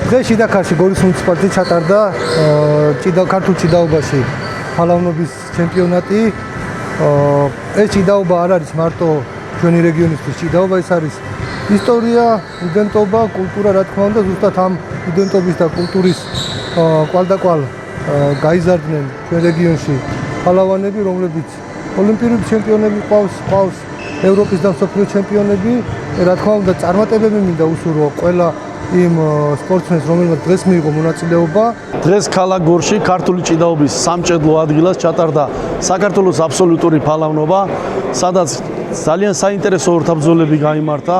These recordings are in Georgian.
დღეს შიდაქარში გორის მუნიციპალიტეტი ჩატარდა ქართულ ჭიდაობაში ფალავნობის ჩემპიონატი. ეს ჭიდაობა არ არის მარტო ჩვენი რეგიონისთვის ჭიდაობა, ეს არის ისტორია, იდენტობა, კულტურა, რა თქმა უნდა, ზუსტად ამ იდენტობის და კულტურის კვალდაკვალ გაიზარდნენ ჩვენ რეგიონში ფალავანები, რომლებიც ოლიმპიური ჩემპიონები ყავს, ევროპის და მსოფლიოს ჩემპიონები. რა თქმა უნდა, წარმატებები მინდა უსურვო ყველა იმ სპორტსმენს, რომელმაც დღეს მიიღო მონაწილეობა. დღეს ქალაქ გორში ქართული ჭიდაობის სამჭედლო ადგილას ჩატარდა საქართველოს აბსოლუტური ფალავნობა, სადაც ძალიან საინტერესო ორთაბრძოლები გაიმართა.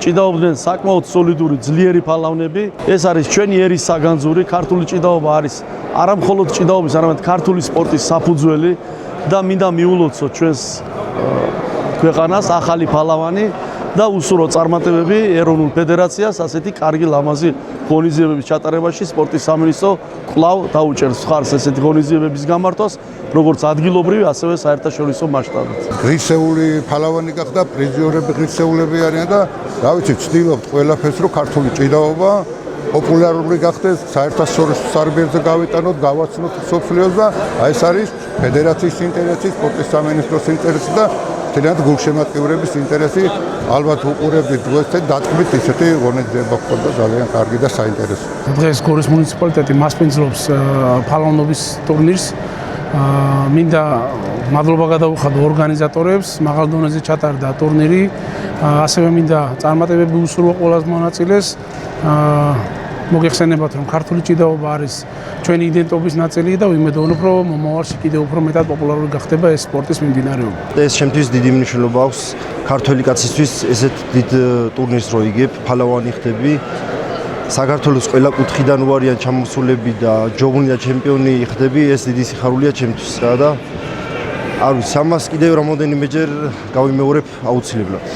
ჭიდაობდნენ საკმაოდ სოლიდური, ძლიერი ფალავნები. ეს არის ჩვენი ერის საგანძური. ქართული ჭიდაობა არის არა მხოლოდ ჭიდაობის, არამედ ქართული სპორტის საფუძველი და მინდა მიულოცო ჩვენს ქვეყანას ახალი ფალავანი და უსურო წარმატებები ეროვნულ ფედერაციას ასეთი კარგი ლამაზი ღონისძიებების ჩატარებაში. სპორტის სამინისტრო კვლავ დაუჭერს მხარს ესეთი ღონისძიებების გამართვას, როგორც ადგილობრივი, ასევე საერთაშორისო მასშტაბით. ღირსეული ფალავანი გახდა, პრიზიორები ღირსეულები არიან და რა ვიცი, ვცდილობთ ყველაფერს, რომ ქართული ჭიდაობა პოპულარული გახდეს, საერთაშორისო სარბიელზე გავიტანოთ, გავაცნოთ მსოფლიოს და ეს არის ფედერაციის ინტერესი, სპორტის სამინისტროს ინტერესი და თლიანად გულშემატკივრების ინტერესი. ალბათ უყურებთ დღეს დათქმით ისეთი ღონისძიება ხდება ძალიან კარგი და საინტერესო. დღეს გორის მუნიციპალიტეტი მასპინძლობს ფალავნობის ტურნირს. მინდა მადლობა გადაუხადო ორგანიზატორებს, მაღალ დონეზე ჩატარდა ტურნირი. ასევე მინდა წარმატებები უსურვო ყველას მონაწილეს. მოგეხსენებათ, რომ ქართული ჭიდაობა არის ჩვენი იდენტობის ნაწილი და ვიმედოვნებ, რომ მომავალში კიდევ უფრო მეტად პოპულარული გახდება ეს სპორტის მიმდინარეობა. ეს ჩემთვის დიდი მნიშვნელობა აქვს ქართველი კაცისთვის ესეთ დიდ ტურნირს რო იგებ, ფალავანი ხდები. საქართველოს ყველა კუთხიდან უარიან ჩამოსულები და ჯოგნი და ჩემპიონი ხდები, ეს დიდი სიხარულია ჩემთვის და არ ვიცი, ამას კიდევ რამოდენიმეჯერ გავიმეორებ აუცილებლად.